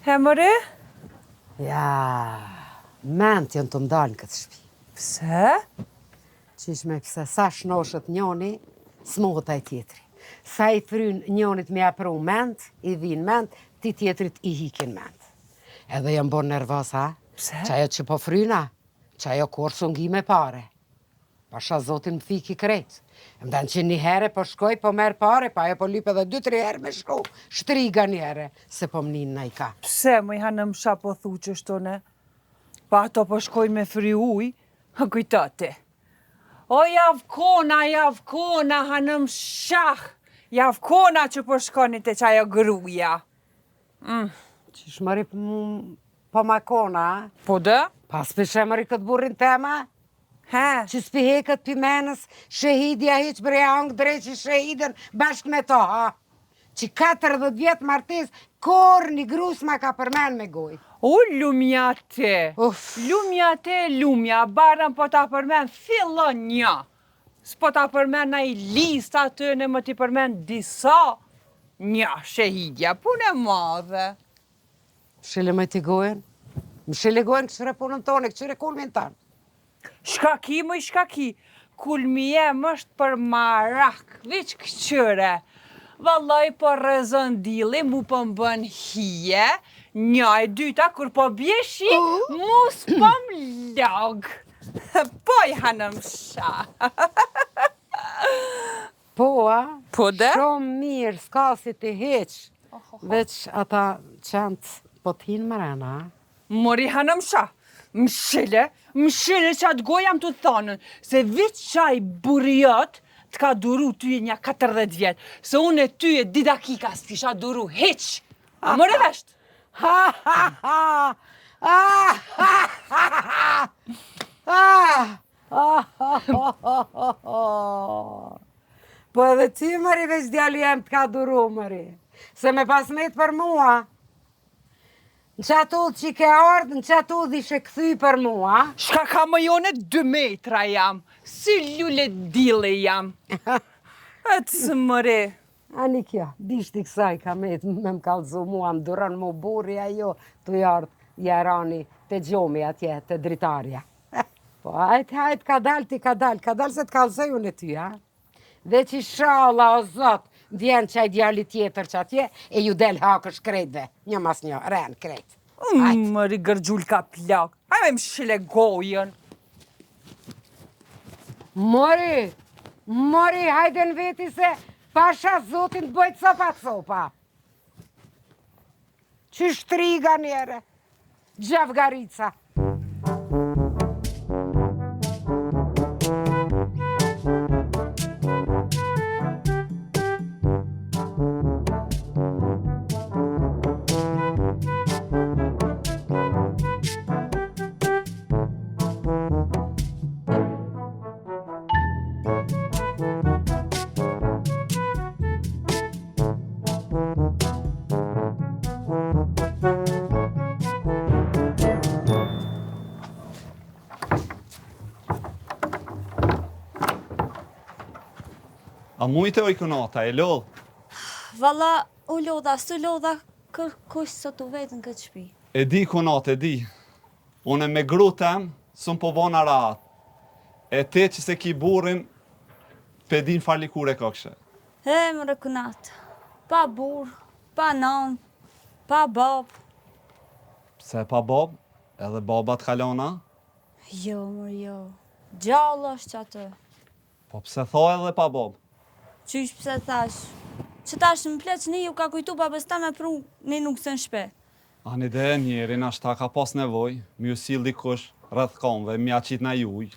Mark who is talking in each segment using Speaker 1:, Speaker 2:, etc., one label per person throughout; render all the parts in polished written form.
Speaker 1: He mëre?
Speaker 2: Ja, ment janë të ndalë në këtë shpi.
Speaker 1: Pse?
Speaker 2: Qishme pëse sa shnoshët njoni, smohët aj tjetri. Sa i fryn njonit me apru ment, i dhin ment, ti tjetrit i hikin ment. Edhe jam bon nervos, ha?
Speaker 1: Pse?
Speaker 2: Qajo që po fryna, qajo kur sungi me pare. Pasha zotin më fiki krejt. Mdan që një herë po shkoj, po merë pare, pa e po lype edhe 2-3 herë me shku. Shtriga një herë, se po mnin na i ka.
Speaker 1: Pse më i hanëm sha po thu që shtone? Pa ato po shkoj me fri uj, kujtate. O javkona, hanëm shah. Javkona që po shkoni të qajo gruja.
Speaker 2: Qish mëri po makona, ha?
Speaker 1: Po dë?
Speaker 2: Pas përshe mëri këtë burrin tema?
Speaker 1: He?
Speaker 2: Që s'pi heket pimenës, shahidja hiq bre angë dreqi shahidën bashkë me to, ha? Që 40 vjetë martes, kur një grus ma ka përmen me goj.
Speaker 1: O, lumja te. Lumja te, lumja. Barën po ta përmen, fillon një. S'po ta përmen na i lista të në më t'i përmen disa. Një, shahidja, punë e madhe.
Speaker 2: Mshile me t'i gojen? Mshile gojen kësure punën tonë, kësure kulmin tonë.
Speaker 1: Shkaki, më i shkaki. Kulmi jem është për marak, veç këqyre. Vallaj po rëzën dili, mu po më bën hije, një e dyta, kur po bjeshi, mu s'po më logë. Po i hanëm sha.
Speaker 2: Po, a?
Speaker 1: Po dhe?
Speaker 2: Shumë mirë, s'ka si t'i heq. Veç ata qantë po t'hinë mërena, a?
Speaker 1: Mori hanëm sha. Mshile që atë gojam të thonën, se veç qaj burjot t'ka duru ty një 40 vjetë, se unë e ty e 2 dakika s'kisha duru heq. A më revesht?
Speaker 2: Po edhe ty, mëri, veç djali jem t'ka duru, mëri. Se me pasmet për mua. Në qatë udhë që i ke ardhë, në qatë udhë ishe këthy për mua.
Speaker 1: Shka ka më jone 2 metra jam, si lule dile jam. E të së mëre.
Speaker 2: Ani kjo, dishti kësaj ka me më kalzu mua, më duran mu burri ajo, të jardë jarani të gjomi atje, të dritarja. Po, hajt, ka dal se të kalzoj unë e ty, ha? Dhe që shala, o zot, vjen qaj djali tjetër që atje, e ju del hakësh krejtve, një mas një, ren krejt.
Speaker 1: Mëri gërgjull ka plak, hajme më shile gojën.
Speaker 2: Mori, hajde në veti se pasha zotin të bojtë sopa. Që shtriga njere, gjavgarica.
Speaker 3: A mujtë oj kunata, e lodh?
Speaker 4: Valla, u lodha, së lodha kërkush sot u vetë në këtë shpi.
Speaker 3: E di kunata, e di. Une me grutem, sëm po vona rahat. E te që se ki burin, pe din farlikure këkshe.
Speaker 4: E, më rëkunat. Pa bur, pa nan, pa bab.
Speaker 3: Pse pa bab? Edhe babat kalona?
Speaker 4: Jo, jo. Gjallë është që atë.
Speaker 3: Po pse tha edhe pa bab?
Speaker 4: Qysh pse thash? Që tash më pleq një ju ka kujtu babës ta me pru një nuk se në shpe.
Speaker 3: Ani dhe njerin ashta ka pas nevoj, mi u sil dikush rrëth kamve, mi aqit na juj.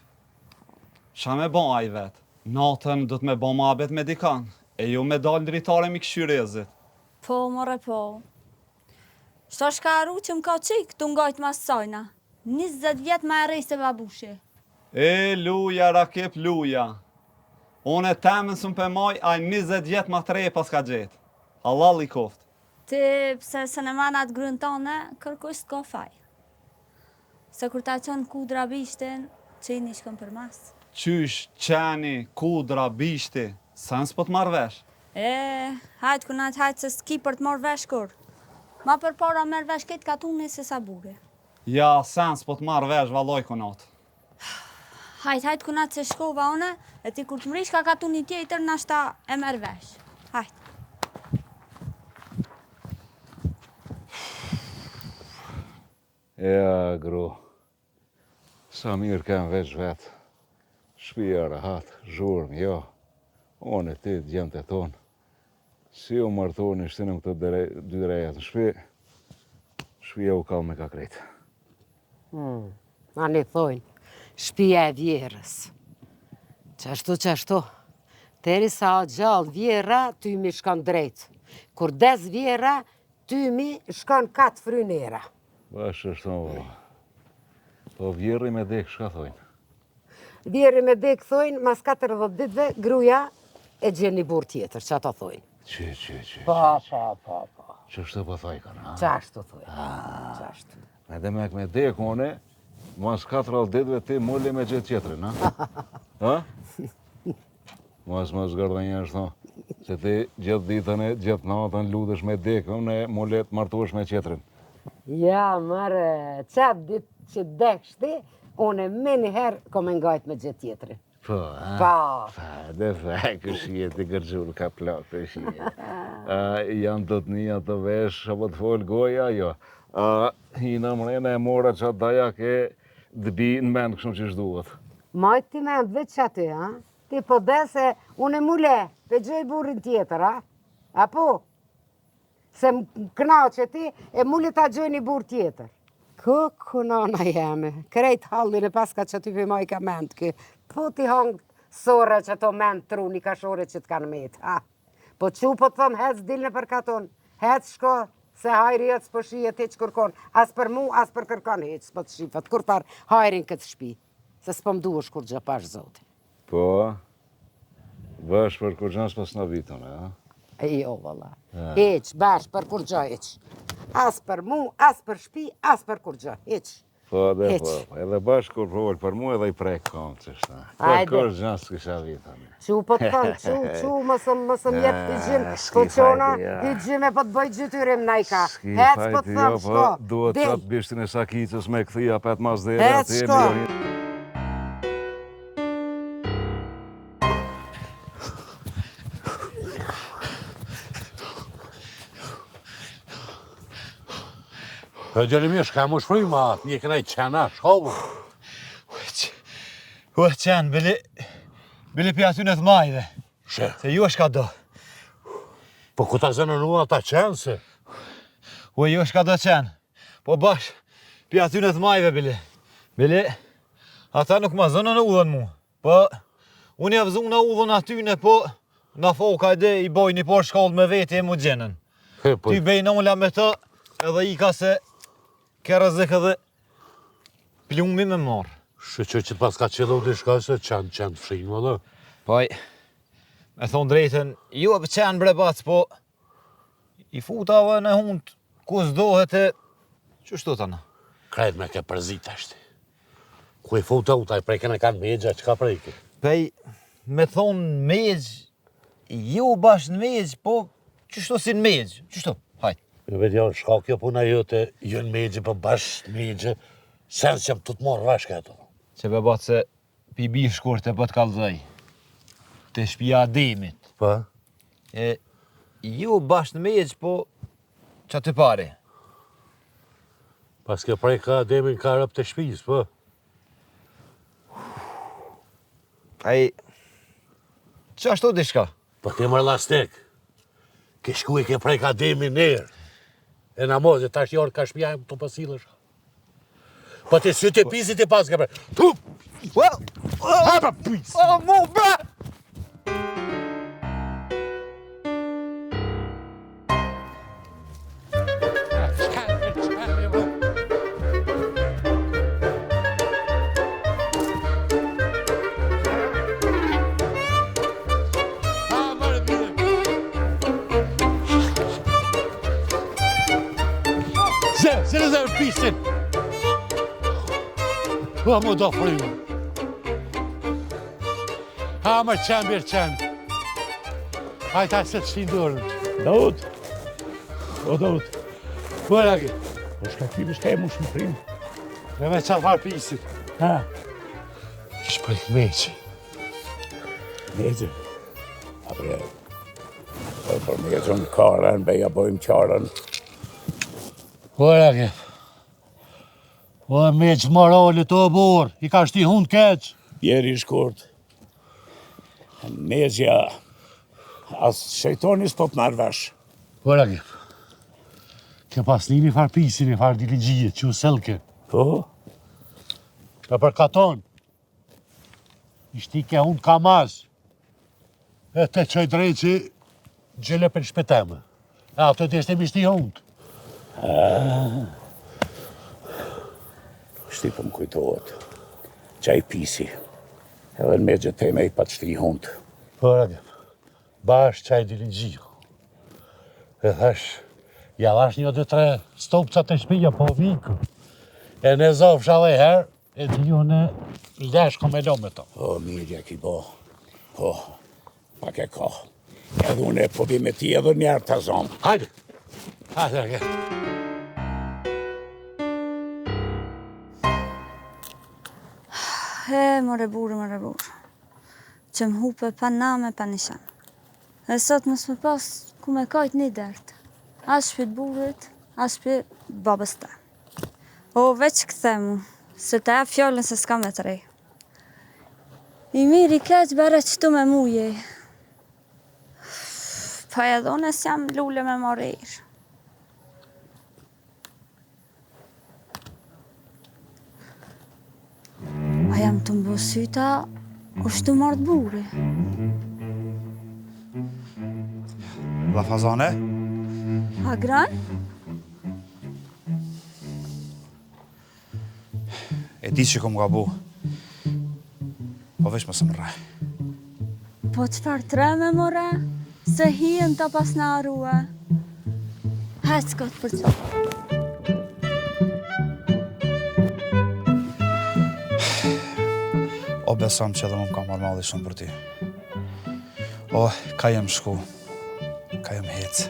Speaker 3: Qa me bon a i vet? Natën do të me bon ma abet me dikan, e ju me dal në dritare mi këshyrezit.
Speaker 4: Po, more po. Shto shka arru që më ka qik, të ngajt mas sajna. 20 vjet ma e rej se babushe.
Speaker 3: E, luja, rakep, luja. Unë e temën së më pëmaj, a 20 vjet ma të rej pas ka gjetë. Halal i koft.
Speaker 4: Ti, pse se në manat grën tone, kërkush s'ka faj. Se kur ta qënë kudra bishtin, që i një shkën për mas.
Speaker 3: qysh, qeni, kudra, bishti, sen s'po të marrë vesh.
Speaker 4: Hajtë kunat, hajtë se s'ki për të marrë vesh kur. Ma për para merë vesh këtë katuni se sa bure.
Speaker 3: Ja, sen s'po të marrë vesh, valoj kunat.
Speaker 4: Hajtë kunat se shkova une, e ti kur të mrish ka katuni tjetër, nashta e merë vesh. Hajtë.
Speaker 5: Ja, gru. Sa mirë kem veç vetë. Shpia rahat, zhurmë, jo. Unë e ti, gjemët e tonë. Si u martoni shtinëm këto dy drejat në shpi, shpia u kallë me ka krejtë.
Speaker 2: Ani thojnë, shpia e vjerës. Qashtu. Teri sa gjallë vjera, ty mi shkon drejtë. Kur des vjera, ty mi shkon katë frynera.
Speaker 5: Bashkë është tonë, po vjerri me dekë shka thojnë.
Speaker 2: Vjeri me dekë thojnë, mas 40 ditëve, gruja e gjen një burë tjetër, që ato thojnë.
Speaker 5: Që.
Speaker 2: Po.
Speaker 5: Që shtë po thoj kanë, ha?
Speaker 2: Qashtu thojnë. Qashtu.
Speaker 5: Me demek me dekë une, mas 40 ditëve ti mulli me gjithë tjetërin, ha? Ha? Mas gërda një është thonë, se ti gjithë ditën e gjithë natën ludesh me dekën e mulli të martuash me tjetërin.
Speaker 2: Ja, marë, qatë ditë që dekshti, unë me njëherë kom e ngajt me gjithë tjetërin.
Speaker 5: Po, ha?
Speaker 2: Pa.
Speaker 5: Dhe këshie ti gërgjur ka plak, këshie. Janë të të një të vesh, apo të folë goja, jo. Hina mrena e mora që atë daja ke dëbi në mend kështu që shduhet.
Speaker 2: Majtë ti me ndë veç aty, ha? Ti po dese, unë e mule, pe gjoj burin tjetër, ha? Apo? Se më knaqe ti, e mule ta gjoj një bur tjetër. Kunona jeme, krejt hallin e paska që ty për maj ka mend kë. Po ti hangë sore që to mend tru një kashore që t'kanë met, ha? Po që po të thëmë, hec dilne për katon, hec shko, se hajri jetë s'po shijet heq kërkon, as për mu, as për kërkon heq s'po të shifat, kur par hajrin këtë shpi, se s'po mduesh kur gjë pash zotin.
Speaker 5: Po, bash për kur gjën s'pas në vitën, ha?
Speaker 2: Jo, valla. Heq, bash për kur gjë heq. As për mu, as për shpi, as për kur gjë, heq.
Speaker 5: Po, edhe bash kur provol për mu edhe i prek kom, që shta.
Speaker 2: Ajde.
Speaker 5: Kur gjën s'kisha vitën.
Speaker 2: Që po të thënë, që mësëm jetë të gjimë,
Speaker 5: s'ki
Speaker 2: po qona,
Speaker 5: fajti, ja.
Speaker 2: i gjimë e po të bëj gjytyrim najka.
Speaker 5: S'ki
Speaker 2: Hec po
Speaker 5: fajti,
Speaker 2: të thëmë,
Speaker 5: jo, po
Speaker 2: shko,
Speaker 5: duhet
Speaker 2: del.
Speaker 5: qatë bishtin e sakicës me këthia pet mas dhe
Speaker 2: Hec, shko.
Speaker 6: Gjeremish, ka më shfri ma atë, një kënaj qena, shkobu.
Speaker 7: Qenë, bili për aty në të majve,
Speaker 6: Shë,
Speaker 7: se ju është ka do.
Speaker 6: po ku ta zënë në ata qenë se?
Speaker 7: Ju është ka do qenë, po bash, për aty në të majve, bili, ata nuk ma zënë në udhën mu, po, unë javë zunë në udhën atyne, po, në foka edhe i boj një por shkollë me veti e mu gjenën.
Speaker 6: Po,
Speaker 7: Ty bej në ulla me të, edhe i ka se ke rëzik edhe plumbi me marë.
Speaker 6: shë që të pas ka qëllu të shkaj se qenë fshinë, më dhe.
Speaker 7: Poj, me thonë drejten, ju e për qenë bre bac, po i futave në hundë, ku s'dohet e... Qështu të në?
Speaker 6: Krejt me ke përzit ashti. Ku i futa u taj prejken e kanë megja, që ka prejke?
Speaker 7: Pej, me thonë megj, ju bashkë në megj, po qështu si në megj, qështu, hajt.
Speaker 6: Me vetë janë shka kjo puna jote, jënë megje për bashkë megje, sen që më të të morë vashke ato.
Speaker 7: Që be bac se pi bi shkurte për të kalzaj, të shpia Ademit.
Speaker 6: Po?
Speaker 7: E, ju bashkë në megj, po që të pare.
Speaker 6: Pas ke prej ka Ademin ka rëp të shpis, po?
Speaker 7: Ai, që ashtu di shka?
Speaker 6: Po ti mërë lastek, ke shku i ke prej ka Ademin nërë. E në mozë, tash jorë ka shpia e të pasilësh. Po ti sy të pisit i pas ke prej. Tup! Hapa pis!
Speaker 7: Oh, mu, bre!
Speaker 6: Se në zërë pisin! Po, më do frimë. Ha më qenë, birë qenë. Hajta se të shindurën.
Speaker 8: Daud. O Daud.
Speaker 6: Bërë ake.
Speaker 8: Po shka ki më shkaj mu shmëprim.
Speaker 6: Me me qatë farë pisit.
Speaker 8: Ha?
Speaker 6: Kish për i meqë.
Speaker 8: Neze. A bre. Për me jetën karën, beja bojmë qarën.
Speaker 6: Bërë ake. O meqë morali të borë. I ka shti hundë keqë.
Speaker 8: Jeri shkurt. Nezja. As shejtonis po të marrë vesh.
Speaker 6: Bërë ake. Ke pas një farë pisin, një farë diligjie, që u selke.
Speaker 8: Po?
Speaker 6: Ka për katon. Ishti ke unë kamaz. E te qoj drejtë që gjele për shpeteme. E ato të ishte mishti hundë.
Speaker 8: Shti po më kujtohet. Qaj pisi. Edhe në me gjëteme i pa të shti hundë.
Speaker 6: Për ake. Bash qaj diligjie. E thash, ja dhash një dhe tre stopcat e shpija po vikë. E në zovë shalej herë, e të ju në lesh ko me lo me to.
Speaker 8: O, mirja ki bo. Po, pak e ka. Edhe unë e po bi me ti edhe njerë të zonë.
Speaker 6: Hajde. Hajde, ake.
Speaker 4: More burë. Që më hupe pa name, pa nishan. E sot mos me pas ku me kajt një dertë. As shpit burit, as shpit babës ta. O, veç këthemu, se ta e fjollën se s'ka me të rej. I mirë i keq bare që tu me muje. Pa edhe unë s'jam lule me morir. A jam të mbosyta, është të martë buri.
Speaker 9: La fazane?
Speaker 4: A gran?
Speaker 9: E di që kom gabu. Po veç më së më raj.
Speaker 4: Po qëfar treme, more? Se hien të pas në arrua. Hec këtë për që.
Speaker 9: O besom që edhe më ka marrë malli shumë për ty. O, ka jem shku. Ka jem hec.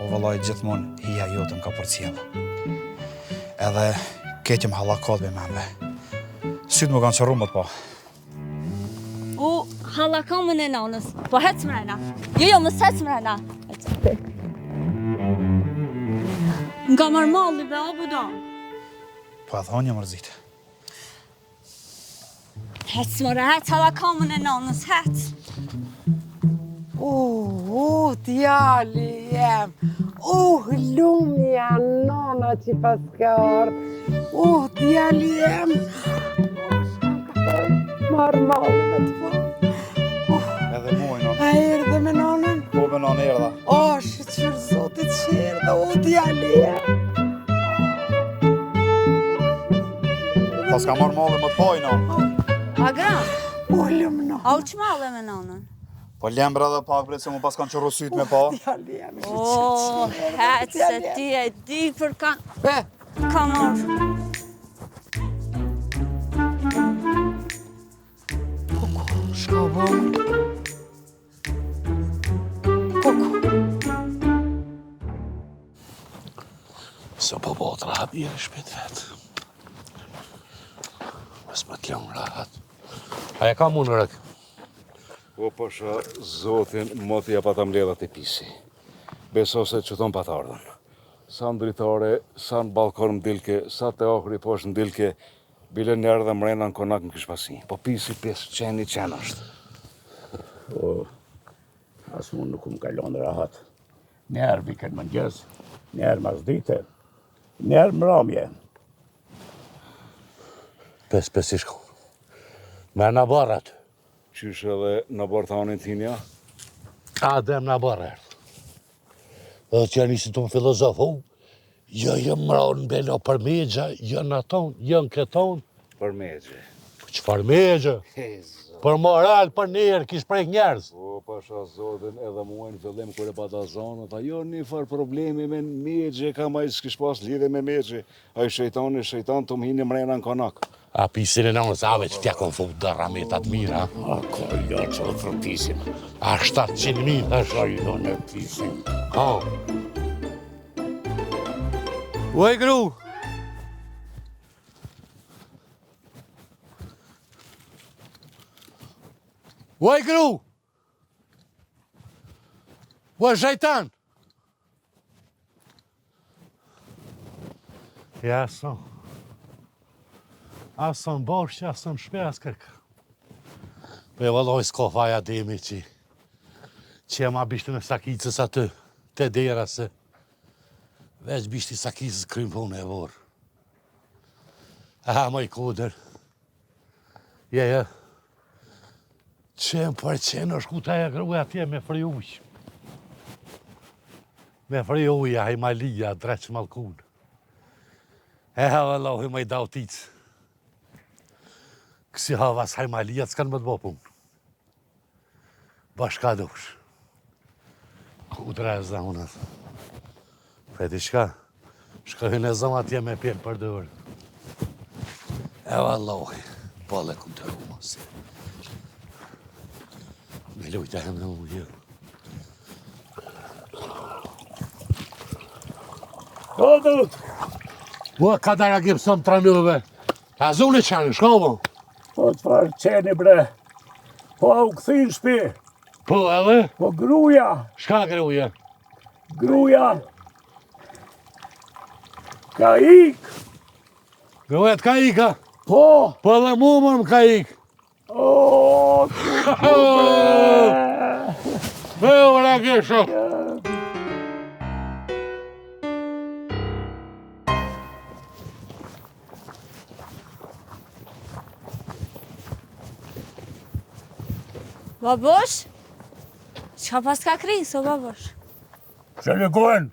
Speaker 9: O, vëllaj gjithmon hija jotëm ka për cjellë. Edhe ketjem halakot be membe. Sytë më kanë qërru më të po.
Speaker 4: O, halakamën e nanës. Po hec mrena. Jo, mësë hec mrena. Nga marrë malli be abu da.
Speaker 9: Po edhe honja mërzit.
Speaker 4: Hec more, hec halakamën e nanës, hec.
Speaker 2: Djali jem. Lumja nona që pas ka ardhë. Djali jem. Marë malë me të po.
Speaker 9: Edhe muaj, non.
Speaker 2: A erdhe me nonën?
Speaker 9: Po me non erdha.
Speaker 2: Shqyr zotit që erdhe. Djali jem.
Speaker 9: Ta s'ka marrë malli më të poj, non.
Speaker 4: A gran?
Speaker 2: Ullëm no.
Speaker 4: A u që male me nanën?
Speaker 9: Po lembra dhe pak bre, se mu pas kanë qërru sytë me po.
Speaker 2: Djali jem.
Speaker 4: O, hec, se ti e di për kanë.
Speaker 2: Be.
Speaker 4: Ka marrë.
Speaker 2: Shka bom.
Speaker 8: Së po bo të rahat njëri shpet vetë. Mësë më t'lon rahat.
Speaker 6: Aja ka mund rëk.
Speaker 5: Po pasha zotin moti ja pa ta mbledhat e pisi. Beso se që ton pa të ardhën. Sa në dritare, sa në balkon m'dilke, sa të ohri poshtë m'dilke, bile njerë dhe mrena në konak më kish pasi. Po pisi pjesë qeni qenë është.
Speaker 8: Po, asë mund nuk më kalon rahat. Njerë vikën më njës, njerë mas dite, njerë mramje.
Speaker 6: Pes i shku. Me në barat.
Speaker 5: Qysh edhe në barthanin t'hinja?
Speaker 6: Adem në barat. Dhe që janë isi të më filozofu, jo jë mranë belo për megja, jo në tonë, jo në këtonë.
Speaker 5: Për megje.
Speaker 6: Po qëfar megja? Për moral, për njerë, kish prejk njerës.
Speaker 5: Po pasha zotin edhe muajnë fillim kër e pata zonët, a jo një farë problemi me megje, ka ma i s'kish pas lidhe me megje. A i shejtan të më hini mrena në konak.
Speaker 6: A pisin e nënës ave që t'ja kon fut dhe rametat mira.
Speaker 8: A, ka jo që dhe frutisim.
Speaker 6: A 700.000 tash.
Speaker 8: Ka jo në pisim.
Speaker 6: Ha. Uaj gru! Uaj gru! Uaj shajtan! Ja, son. Asën bosh që asën shpe as kërkë. Me vëlloj s'ko faja demi që e ma bishtë në sakicës aty, te dera se veç bishtë i sakicës krymë punë e vorë. Aha, më i koder. Ja. Qenë për qenë është ku ta e gruja atje me fri ujë. Me fri uja, hajmalija, dreqë malkunë. Vëlloj, më i dauticë. Kësi havas hajmalijat s'kanë më të bo punë. Bashka dush. Ku dreza unët. Feti shka? Shkëhin e zëm atje me pjelë për dërë. Vëlloj, pole ku të rumës. Me lujta hem në ujë. Odut! Ua, ka dara gipson të ranëve. A zune qanë, shkovo?
Speaker 8: Po të farë qeni bre. Po u këthin shpi.
Speaker 6: Po edhe?
Speaker 8: Po gruja.
Speaker 6: Shka gruja?
Speaker 8: Gruja. Ka ik.
Speaker 6: Gruja t'ka ika?
Speaker 8: Po.
Speaker 6: Po edhe mu më ka ik.
Speaker 8: O,
Speaker 6: Me u vëra kësho.
Speaker 4: Babosh? Qa pas ka krisë, o babosh?
Speaker 8: që legohen.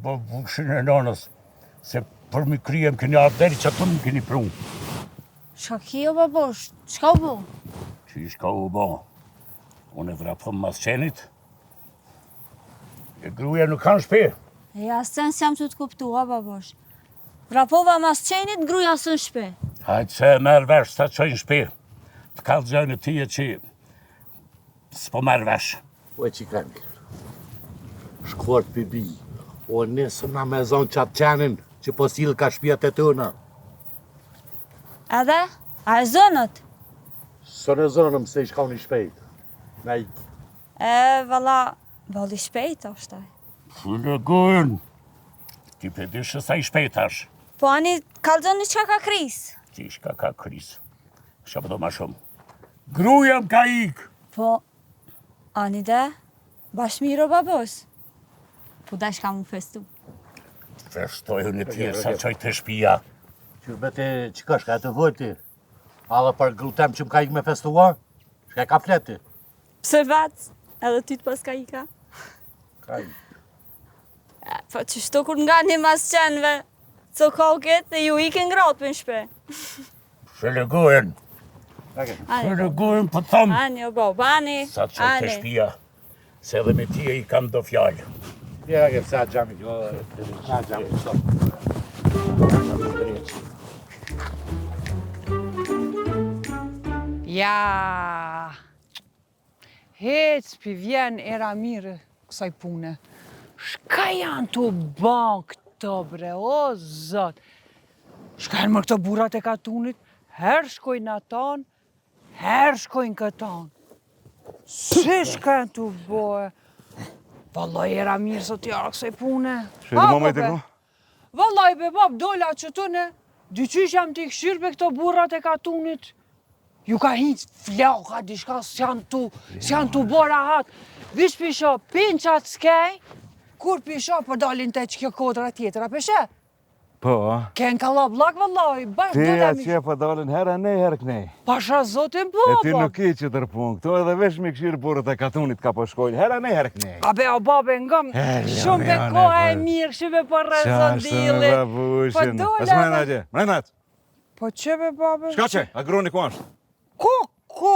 Speaker 8: Babushin e nanës. Se për mi kryem këni arderi që të më këni prunë.
Speaker 4: Qa ki, o babosh? Qka u bo?
Speaker 8: Që i shka u bo. Unë e vrapëm mas qenit. E gruja nuk kanë shpe.
Speaker 4: E asën s'jam që të kuptu, o babosh. Vrapova mas qenit, gruja së në shpe.
Speaker 8: Hajtë se e merë vesh sa qojnë shpe. Të kalë gjojnë tije që s'po merë vesh.
Speaker 6: O e qikani, shkuart pibi, o nesë na me zonë qatë qenin që po silë ka shpijat e tëna.
Speaker 4: Edhe? A e zonët?
Speaker 6: Së në zonëm se i shka një shpejt. Me i
Speaker 4: Valla, vali shpejt, ashtaj.
Speaker 8: Fëllëgën, ti pedishë sa i shpejtash.
Speaker 4: Po ani, kalzoni qka ka krisë?
Speaker 8: Ti shka ka krisë. Shapëdo ma shumë. Gruja më ka ikë.
Speaker 4: Po, ani de, bashmiro babos. Po da shka mu festu.
Speaker 8: Festojë në tjerë sa qoj të shpia.
Speaker 6: që bete qika shka e të vëti. Alla për grutem që më ka ikë me festua, shka e ka fleti.
Speaker 4: Pse vatës, edhe ty të pas ka i ka.
Speaker 6: Ka i.
Speaker 4: Po që shto kur nga një mas qenve, co koket e ju ikin gratë për në shpe.
Speaker 8: Fëllëgën. Fëllëgën për thëmë.
Speaker 4: Ani, o bo, bani.
Speaker 8: Sa qoj të shpia. Se edhe me tije i kam do fjallë.
Speaker 6: Tjera ke sa gjami, sa gjami, stop.
Speaker 1: Ja, hec pi vjen era mirë kësaj pune. Shka janë të ban këto bre, o zot. Shka janë më këto burat e katunit, herë shkojnë atan, herë shkojnë këtan. Se shka janë të boje. Vallaj era mirë sot jarë kësaj pune.
Speaker 5: Shëtë më të ko?
Speaker 1: Vallaj be bab, dola që të ne, dyqysh jam t'i këshirë për këto burrat e katunit. Ju ka hinë flauka, dishka s'janë tu bora hatë. Vish pisho, pinqat s'kej, kur pisho për dalin të që kjo kodra tjetër, a peshe?
Speaker 5: Po,
Speaker 1: Ken ka lablak vallaj, bashkë
Speaker 5: ti
Speaker 1: dole
Speaker 5: atë
Speaker 1: mi.
Speaker 5: që po dalin herë nej, herë kënej.
Speaker 1: Pasha zotin po,
Speaker 5: E ti
Speaker 1: po.
Speaker 5: nuk i që tërpun, këto edhe vesh mi këshirë burët e katunit ka po shkojnë, herë nej, herë kënej.
Speaker 1: A be, o babe, ngëm, shumë be koha e mirë, shumë be për rezondili. Po dole,
Speaker 5: Mrejnë atje, mrejnë atë.
Speaker 1: Po që be, babe?
Speaker 5: Shka që, agroni ku ashtë?
Speaker 1: Koko!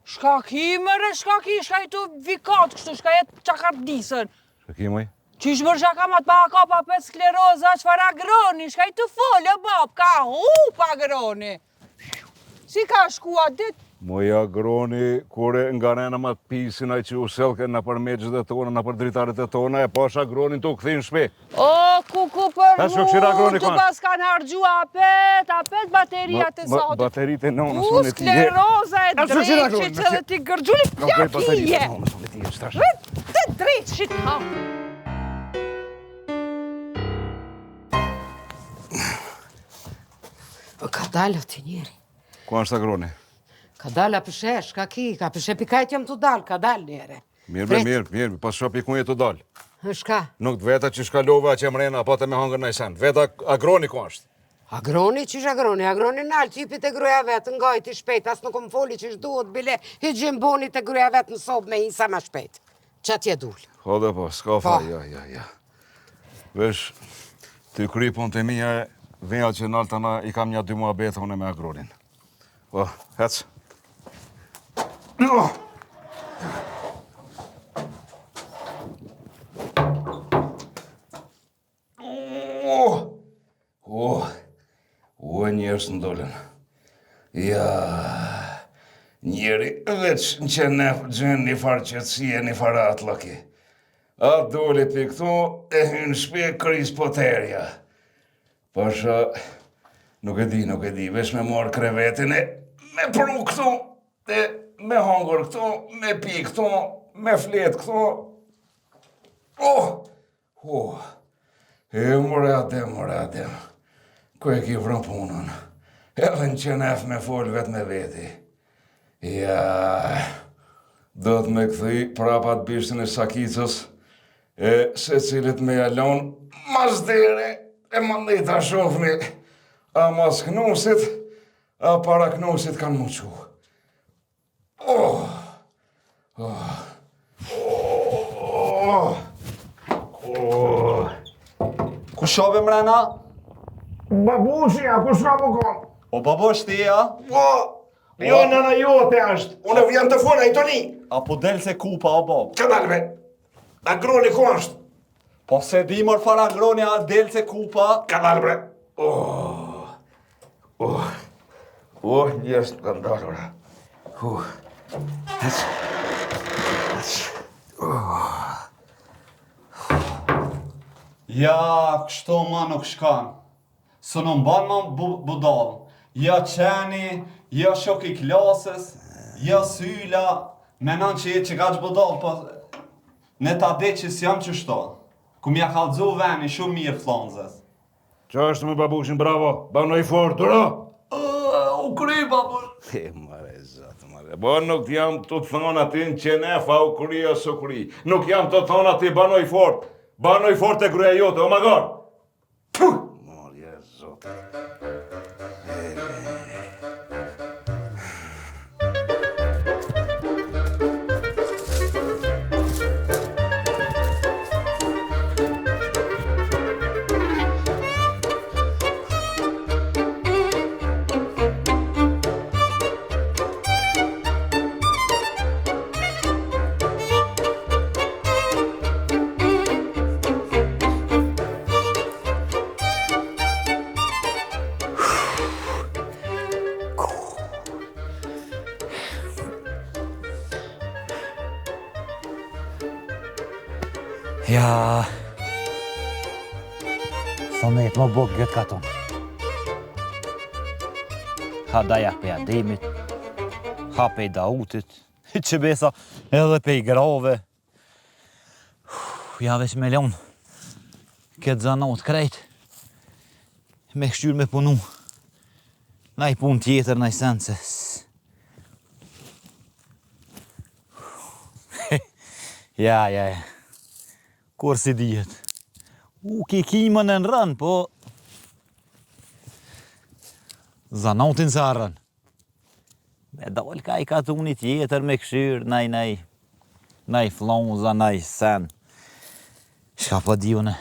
Speaker 1: Shka ki, mëre, shka ki, shka i tu vikat kështu, shka jetë qakardisën.
Speaker 5: Shka ki moj?
Speaker 1: Qysh mërë shaka ma të pa ka pa për skleroza, qëfar agroni, shka i të folë, bab, ka hup agroni. Si ka shkua dit?
Speaker 5: Moja agroni, kure nga rena ma të pisin aj që u selke në për megjët e tona, në për dritarit e tona, e pash agronin të u këthin shpe.
Speaker 1: O, kuku për
Speaker 5: Ta shok shira agroni
Speaker 1: të pas kanë hargju apet bateriat e zotit.
Speaker 5: Baterit e nonës,
Speaker 1: U,
Speaker 5: unë e ti je.
Speaker 1: skleroza e drejqit që dhe ti gërgjulli plakije. Të drejqit, ha.
Speaker 2: Ka dalë të njeri.
Speaker 5: Ku është agroni?
Speaker 2: Ka dalë a pëshesh, ka ki, ka pëshe pikajt jam të dalë, ka dalë njere.
Speaker 5: Mirë, pas shopi ku e të dalë.
Speaker 2: Shka?
Speaker 5: Nuk të veta që shkalova që mrena, pa të me hangër në sen. Veta agroni ku është?
Speaker 2: Agroni, qish agroni? Agroni nalë, qipit e gruja vetë, ngajti shpejt, as nuk më foli qish duhet, bile, i gjimboni të gruja vetë në sobë me isa ma shpejt. Qa t'je dullë?
Speaker 5: Ho dhe po, s'ka fa, ja. Vesh, ty kry pun të mija, venja që nalë të na i kam një 2 muha betë une me agronin. Po, hec. Njerës në dolen. Ja, njeri veç në që ne gjën një farë qëtësie, një farë atlaki. A dole për këtu e hynë shpe kriz poterja. Pasha, nuk e di, veç me morë krevetin e me pru këtu, e me hangër këtu, me pi këtu, me flet këtu. Mure adem. Ku e ki vrën punën? Edhe në qenef me folë vetë me veti. Ja, do të me këthy prapat bishtin e Sakicës, e se cilit me jalon mazdere, e më ndita shofni, a mas knusit, a para knusit kanë muqu.
Speaker 3: Ku shobe mrena?
Speaker 6: Babushja, ku shka më konë?
Speaker 3: O babush ti, a?
Speaker 6: Po, jo nëna jote është. Unë vjen të fona i toni.
Speaker 3: Apo del se kupa, o bab?
Speaker 6: Që dalve? Agroni ku është?
Speaker 3: Po se di mor fara agroni, a del se kupa?
Speaker 6: Ka dalve? Njës të kanë dalura.
Speaker 3: Ja, kështu ma nuk shkan. Së në mban ma budal. Ja qeni, ja shok i klasës, ja syla, menon që jetë që ka që budal, po ne ta de që s'jam që shto. Ku mja kalëzu veni shumë mirë flonzës.
Speaker 5: Qa është me babushin, bravo, banoj fort, duro!
Speaker 3: U kry, babush.
Speaker 5: Mare, zatë, mare. Bo nuk jam të thonë ati në qenefa u kry o së kry. Nuk jam të thonë ati banoj fort. Banoj fort e gruja jote, o magar! Marje, zote.
Speaker 7: Ja... Thonet më bëgë gëtë ka tonë. Ha daja pe Ademit, ha pe Dautit, që besa edhe pe i grave. Ja veç me leon, këtë zanot krejt, me kështyr me punu. Na i pun tjetër, na i senses. Ja. Kur si dihet. Ki kimën e në rënë, po... Zanotin se arën. Me dole ka i katuni tjetër me këshyrë, naj flonza, naj sen. Shka po di une.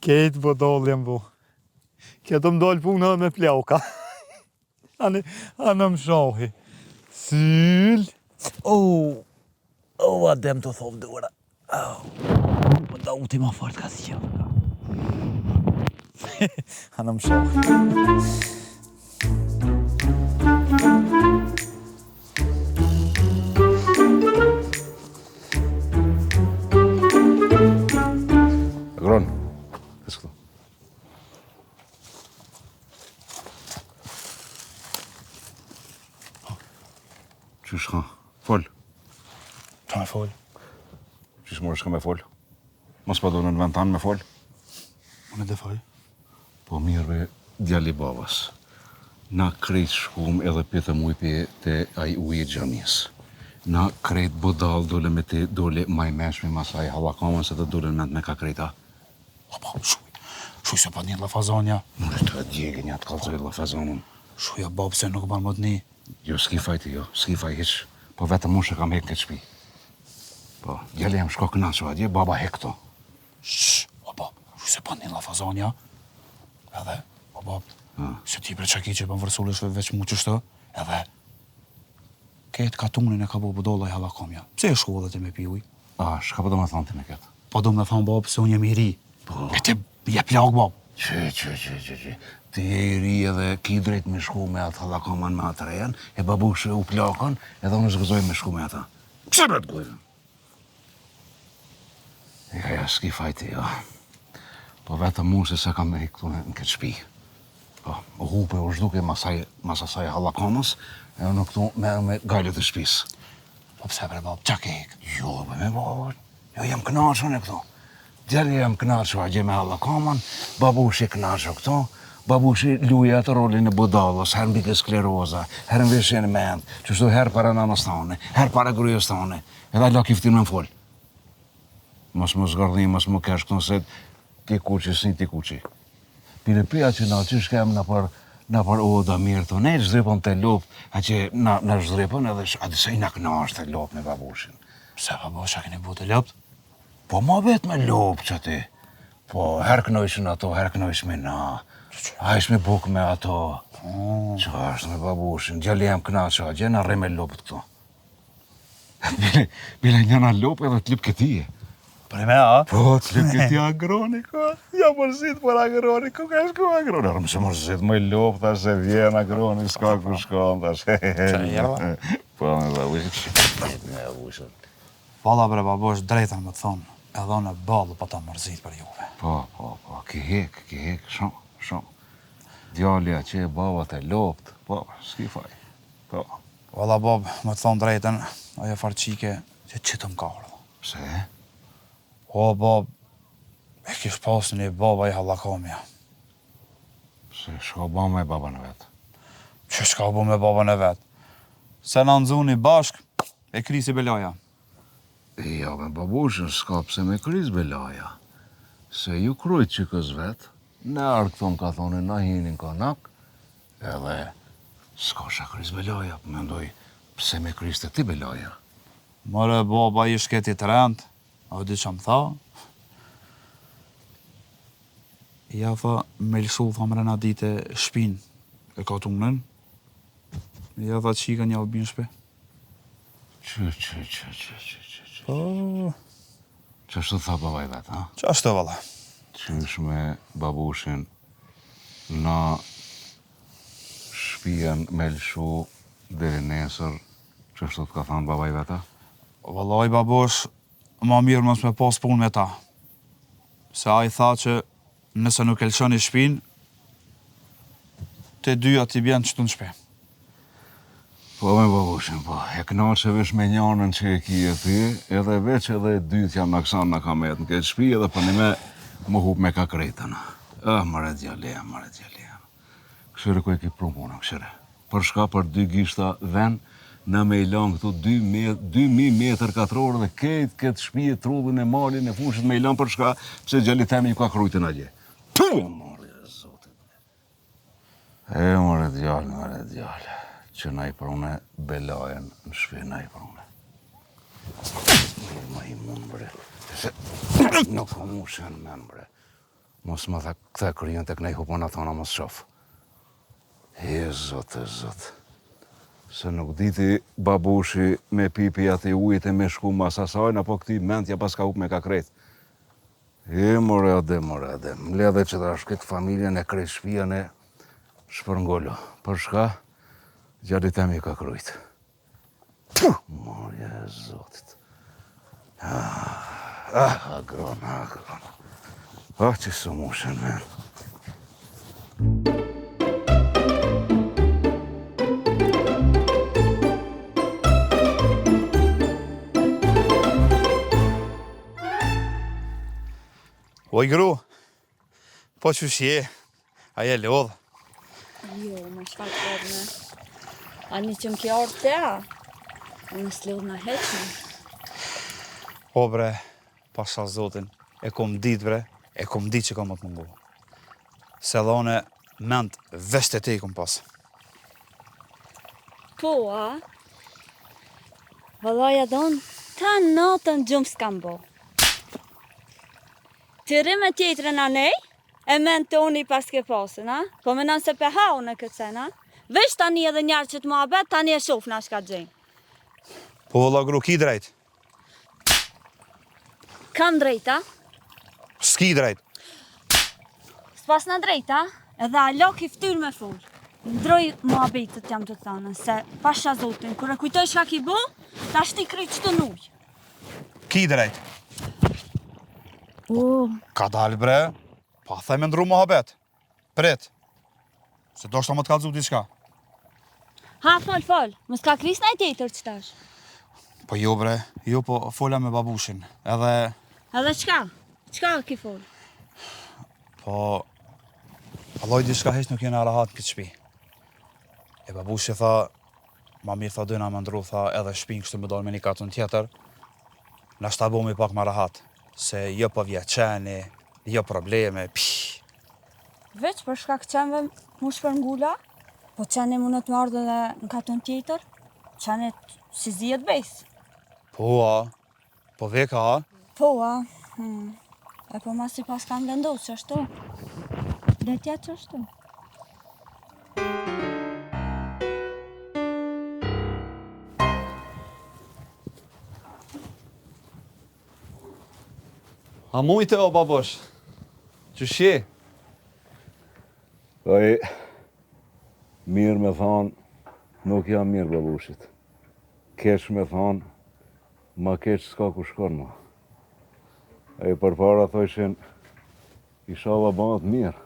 Speaker 7: Ketë po doljem bu. Ketë më dollë punë me plauka. Anë më shohi. Syll.
Speaker 6: O, adem të thov dura. Po da uti ma fort ka si qëllë.
Speaker 9: Anë më shoh.
Speaker 5: Agron, kësë këtu. Qysh ka? Fol.
Speaker 9: Qa me fol?
Speaker 5: Qysh morë shka me fol? Mos pa do në vend tanë me fol?
Speaker 9: Unë e dhe fol.
Speaker 5: Po mirë be, djali babas. Na krejt shkum edhe pite mujpi të aj uje gjamis. Na krejt bodal dole me te dole maj meshmi masaj halakamën se të dole në me ka krejta.
Speaker 9: Apo, shuj se pa një lafazonja.
Speaker 5: Mure të djegi një të kalzoj lafazonën.
Speaker 9: Shuja bab se nuk ban më të një.
Speaker 5: Jo, s'ki faj ti jo, s'ki faj hiq. Po vetëm mu që kam hek këtë shpi. Po, djali jam shko këna që adje, baba hek këto.
Speaker 9: O bab, shuj se pa një lafazonja. Edhe, o bab, se ti pre qaki që për vërsullish veç mu qështë, edhe ketë katunin e ka bo budolla i halakomja. Pse e shku edhe ti me piuj?
Speaker 5: A, shka po do me thonë ti me këtë?
Speaker 9: Po do me thonë, bab, se unë jem i ri.
Speaker 5: Po.
Speaker 9: E ti je plak, bab.
Speaker 5: Që. Ti je i ri edhe ki drejt me shku me atë halakoman me atë rejen, e babushë u plakon, edhe unë zgëzoj me shku me ata. Pse me të gojnë? Ja, s'ki fajti, ja. Po vetëm mu se se kam me këtu në këtë shpi. Po, u hupe u zhduke mas asaj halakomës, e unë këtu me gajlet e shpis.
Speaker 9: Po pse bre, bab, qa ke hek?
Speaker 5: Jo, be me baba, jo jam knaqën e këtu. Djali jam knaqën a gje me halakomën, babushi knaqën këtu, babushi luja atë rolin e budallës, herë mbi ke skleroza, herë në veshjen e mend, qështu herë para nanës tane, herë para grujës tane, edhe la kiftin me më fol. Mos më zgardhi, mos më kesh këtu se ti kuqi, si ti kuqi. Pire pia që na që shkem në për oda mirë të ne, zhripon të lop, a që na zhripon edhe atë se i na knaqë të lop me babushin.
Speaker 9: Pse, babush, a keni bu të lopt?
Speaker 5: Po ma vet me lop që ti. Po herë knojshin ato, herë knojsh me na. A ish me buk me ato. Që është me babushin, djali jam knaqë a gje, na rrej me lopët këto. Bile njëna lop edhe t'lip këtije.
Speaker 9: Për me, a?
Speaker 5: Po, t'lip këti agroni, ka. Ja mërzit për agroni, ku ka shku agroni. Arë mëse mërzit me lop, thash se vjen agroni, s'ka ku shkon, thash.
Speaker 9: Qa jera?
Speaker 5: Po, me babushin.
Speaker 9: Valla bre, babush, drejtën më të thonë, edhe në balë pa ta mërzit për juve.
Speaker 5: Po, ki hek, shumë. Djalja që e baba të lopt, po, s'ki faj. Po.
Speaker 9: Valla, bab, më të thonë drejtën, ajo farqike që qitë më karë.
Speaker 5: Pse?
Speaker 9: O, bab, e kish pas një baba i halakomja.
Speaker 5: Pse, shka ba me baba në vetë?
Speaker 9: Që shka bu me baba në vetë? Se në nëzuni bashk, e krisi belaja.
Speaker 5: Ja, me babushën s'ka pse me kriz belaja. Se ju krujt që kës vetë, në arë këto më ka thonë, na hinin konak, edhe s'ka shka kriz belaja, për mendoj pse me kriz të ti belaja.
Speaker 9: Mëre, baba i shketi të rend, a di që më tha? Ja, tha, me lësu, tha, mrena dite shpin e katunën. Ja, tha, qika një albin shpe.
Speaker 5: Që.
Speaker 9: Po,
Speaker 5: Që ashtu tha baba i vetë, ha?
Speaker 9: që ashtë valla?
Speaker 5: Qysh me babushin na shpijen me lëshu deri nesër, që ashtu të ka thanë baba i veta?
Speaker 9: Vallaj, babush, ma mirë mos me pas pun me ta. Se a i tha që nëse nuk e lëshon i shpin, te dyja t'i bjen qëtu në shpe.
Speaker 5: Po me babushin, po, e knaqe vesh me njanën që e kije ti, edhe veç edhe e dytë jam në kësan në kamet në këtë shpi, edhe për një me më hup me ka krejtën. Mare djalea. Këshire ku e ki prumona, këshire. Për shka për 2 gishta ven, në me i lanë këtu 2000 metër katror dhe këtë shpi e trullin e malin e fushit me i lanë për shka, pse gjalitemi ju ka krujtën a gje. Mare djallë. Që na i prune belajen në shpi, na i prune. Ma i mund, bre. Se nuk ka mu shenë men, bre. Mos më tha këthe kryen të kënej hupon ato në mos shof. Zot. Se nuk diti babushi me pipi ati ujit e me shku mas asajnë, apo këti mentja pas ka up me ka krejt. More adem. Mledhe që ta shket familjen e krejt shpia në shpërngollo. Për shka, gjallit e mi ka krujt. Morje e zotit. Agron. Që së mushen, men.
Speaker 9: Oj, gru, po që shje, a je lodh?
Speaker 4: Jo, më shfaq përme. Ani që më kjo orë të a, në slodh në heqme.
Speaker 9: O bre, pasha zotin, e kom dit bre, e kom dit që kom të mungu. Se dhone ment vesht e te i kom pas.
Speaker 4: Po, a? Vëllaja donë, ta natën gjumë s'kam bo. Të rime tjetërën a nej, e men të unë i pas ke pasën, a? Po menon se pe hau në këtë sen, a? Vesh tani edhe njarë që të mua bet, tani e shof në shka gjenë.
Speaker 9: Po vëlla gru, ki drejt?
Speaker 4: Kam drejta?
Speaker 9: S'ki drejt.
Speaker 4: S'pas në drejta, edhe a lok i ftyrë me full. Ndroj mua betët jam të thënë, se pasha zotin, kër e kujtoj shka ki bo, ta shti kryt që të nuj.
Speaker 9: Ki drejt. Ka dal bre, pa thaj me ndru mohabet. Prit. Se do shta më të kalzu diçka.
Speaker 4: Ha, fol, mos ka kris në i tjetër që tash.
Speaker 9: Po jo bre, jo po fola me babushin.
Speaker 4: Edhe qka? Qka ki fol?
Speaker 9: Po, alloj diçka heq nuk jena rahat në këtë shpi. E babushi tha, ma mirë tha dyna më ndru, tha edhe shpin kështu me dal me një katun tjetër, na shta bomi pak më rahat, se jo po vjeqeni, jo probleme,
Speaker 4: Veç për shkak qenve mu shpërngula, po qeni mundet më ardhe dhe në katun tjetër, qenet si zijet bes.
Speaker 9: Po a, po veka a?
Speaker 4: Po a, e po mas i pas kam vendos që ashtu. Dhe tja që ashtu.
Speaker 3: A mujte o babosh? Që shje?
Speaker 5: Oj, mirë me thonë, nuk jam mirë babushit. Keq me thonë, ma keq s'ka ku shkon ma. E përpara thoshin, inshallah bëhet mirë.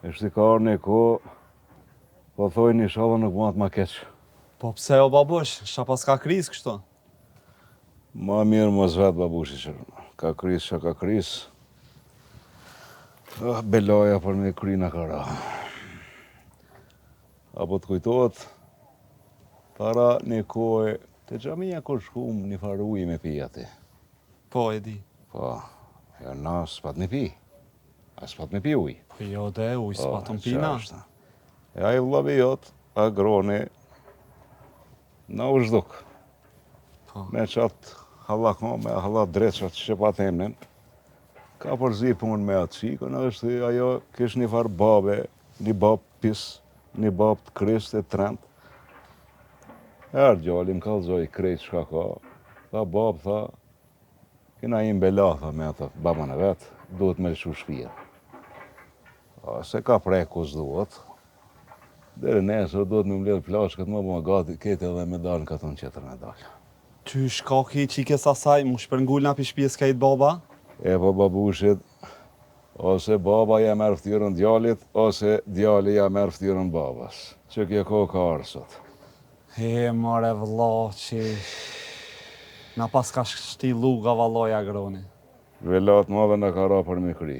Speaker 5: E shti ka arë një ko, po thojnë inshallah nuk bëhet ma keq.
Speaker 3: Po pse o babosh? Sha pas ka kriz kështu?
Speaker 5: Ma mirë mos vetë babushi që ka kriz që ka kriz. Belaja për me kry në kara. Apo të kujtohet, para një kohë, të gjamija kur shkum një farë ujë me pi ati.
Speaker 3: Po, e di.
Speaker 5: Po, jo na s'pat një pi. A s'pat një pi ujë.
Speaker 3: Po jo dhe, ujë s'pat në pina.
Speaker 5: E a i vlabi jotë, agroni, na u zhduk. Me qatë halakon, me halat dreqat që pa temnin, ka përzi punë me atë qikën, është ajo kish një farë babe, një bab pis, një bab të krist e trend. Erë gjallim kalzoj krejt shka ka, tha bab, tha, kina im bela, tha me atë babën e vetë, duhet me lëshu shpia. Se ka prej kus duhet, deri nesër duhet me mbledh plashkët, më bëma gati kete edhe me dalë në katën qëtër me dalë.
Speaker 3: Ty shkaki qikës asaj, mu shpërngull nga pishpjes kajt baba?
Speaker 5: E po babushit, ose baba ja merë ftyrën djalit, ose djali ja merë ftyrën babas. Që kjo ko ka arë sot.
Speaker 3: More vëlla që... Na pas ka shti luga valloj agroni.
Speaker 5: Velat madhe në ka ra për me kry.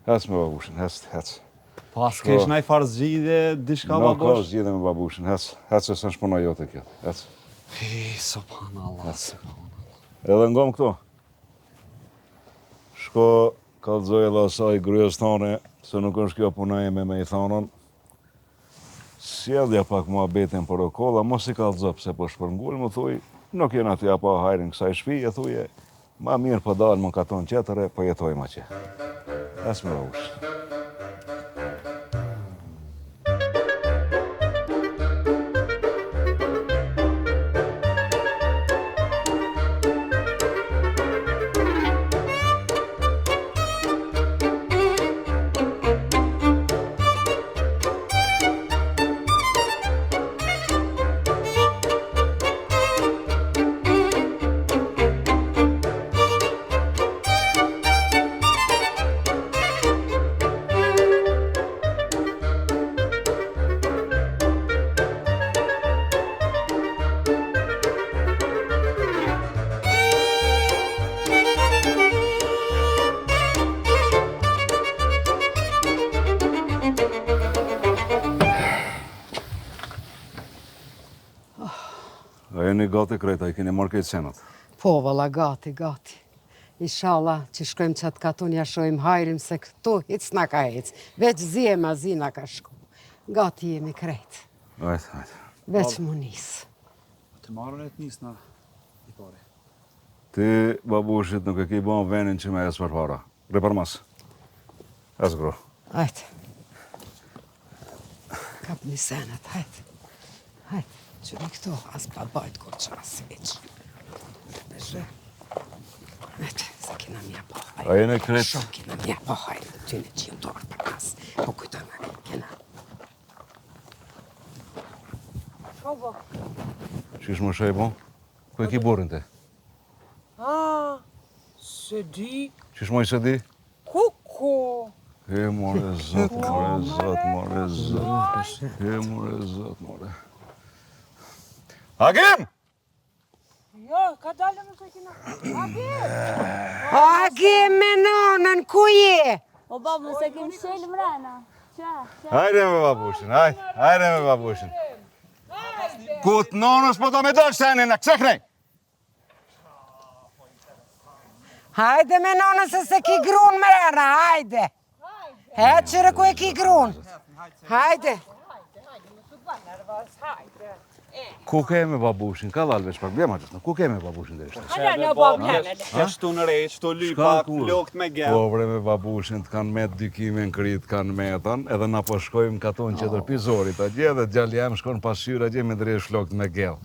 Speaker 5: Hec me babushin, hec.
Speaker 3: Pas kesh naj farë zgjidhe, dishka
Speaker 5: babush? Nuk ka zgjidhe me babushin, hec se së në shpuna jote kjo, hec.
Speaker 3: Subhanallah.
Speaker 5: Edhe ngom këto. Shko, kalzoj edhe asaj gryës tane, se nuk është kjo puna ime me i thanën. Sjedhja pak mua betin për o kolla, mos i kalzo pse po shpërngull, më thuj, nuk jena t'ja pa hajrin kësaj shpi, e thuje, ma mirë po dalë më katon qetëre, po jetojmë aqe. Es me ush. A jeni gati krejta, i keni marrë këtë senat.
Speaker 2: Po, valla, gati. Inshallah që shkojmë qatë katon ja shojmë hajrim se këtu hic s'na ka hic. Veç zi na ka shku. Gati jemi krejt.
Speaker 5: Hajde.
Speaker 2: Veç mu nis.
Speaker 9: Të marrën e të nisna i pare.
Speaker 5: Ti, babushit, nuk e ki bon venin që me esë për para. Bre për mas. Esë gro.
Speaker 2: Hajde. Kap një senet, hajde. Që në këto, as pa bajt kur qas veç. Beshe. Hajde, se kina mja po hajde.
Speaker 5: A jene krejt?
Speaker 2: Shumë kina mja po hajde. Ty në qimë dorë për nas. Po kujtona, kina.
Speaker 5: Qish më shaj bon? Ku e ki burin te?
Speaker 1: Se di,
Speaker 5: Qish më i se di?
Speaker 1: kuku.
Speaker 5: E more zot, more. E more zot, more. Hakim!
Speaker 1: Jo, ka dalë më të kina.
Speaker 2: Agi me nonën, ku je?
Speaker 4: O babë, se kem shelë mrena.
Speaker 5: Hajde me babushin. Kut nonës po do me dojë senin në këseknej.
Speaker 2: Hajde me nonën se ki grun mrena, hajde. Qëre ku e ki grun. Hajde.
Speaker 5: Ku ke me babushin? Ka dalë veç problema gjithë. Ku ke me babushin dhe ishte?
Speaker 1: Në babë në.
Speaker 3: Kështu në rejtë, shtu lypak, lokt me gel.
Speaker 5: Po bre me babushin të kanë met dykimin krit, kanë metan, edhe na po shkojmë katon qëtër pizorit atje dhe gjalli jam shkon pasyrë atje me dresh lokt me gel.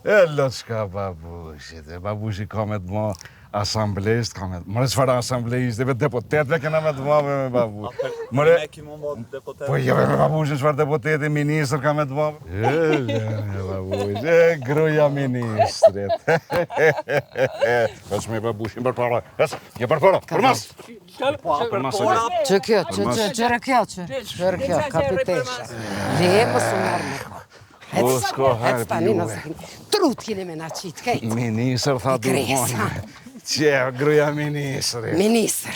Speaker 5: E lot shka babushit, babushi ka me të mo asamblejist, ka me të mërë qëfar asamblejist, dhe deputetve kena me të mo me babush.
Speaker 3: Me ki mu mod deputet.
Speaker 5: Po jeve me babushin qëfar deputeti, ministr ka me të mo. E babush, gruja ministrit. Veç me babushin për para, je për para, për mas.
Speaker 2: Që kjo, kapitesha. Le, më së mërë me ko.
Speaker 5: O, s'ko harë
Speaker 2: Hec trut kini me na qitë, kejt.
Speaker 5: Ministr tha duhon. Qe, gruja ministri.
Speaker 2: Ministr.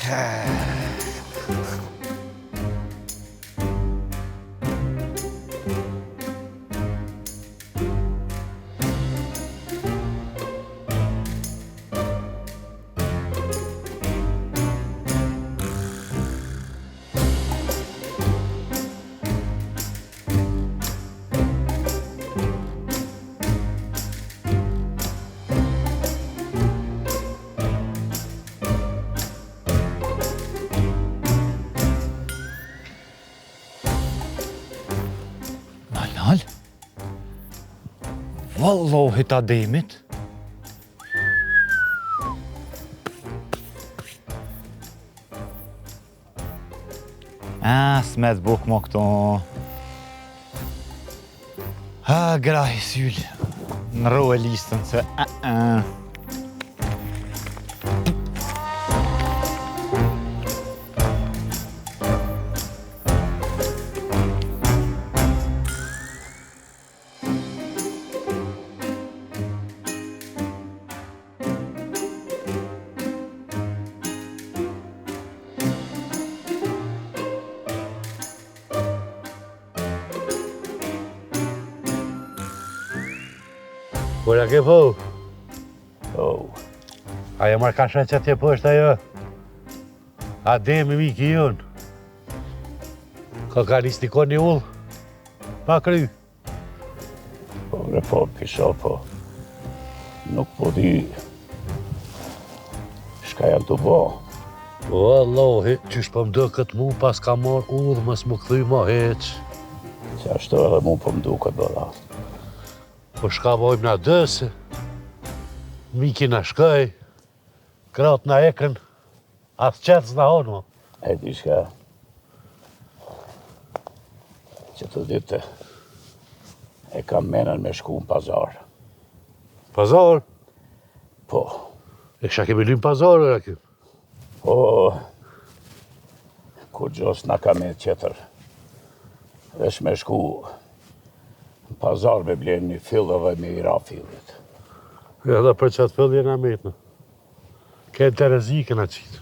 Speaker 7: Nal? Wallohi ta demit. Smet buk më këto. Graj syll. Në ro e listën se...
Speaker 6: Kura ke po? Po. Aja marrë ka shë që tje poshtë ajo? A demi miki jonë? Ka listikon një ullë? Pa kry? Po, bre po, pisho po. Nuk po di... Shka janë të bo? O, Allahi, qysh po mdo këtë mu pas ka marrë ullë, mës më këthuj ma heq. Që ashtu edhe mu po mdu këtë bëra. Po shka bojmë na dëse, miki na shkoj, kratë na ekën, atë qetës na honë, mo. E di shka, që të dite, e kam menën me shku në pazar. Pazar? Po. E kësha kemi lymë pazar, e rakim? Po, kur gjos na ka me qëtër, vesh me shku, në pazar me blenë një fillë dhe me i ra fillit. Ja, dhe për qatë fillë jena metnë. Kënë të rezikën a qitë.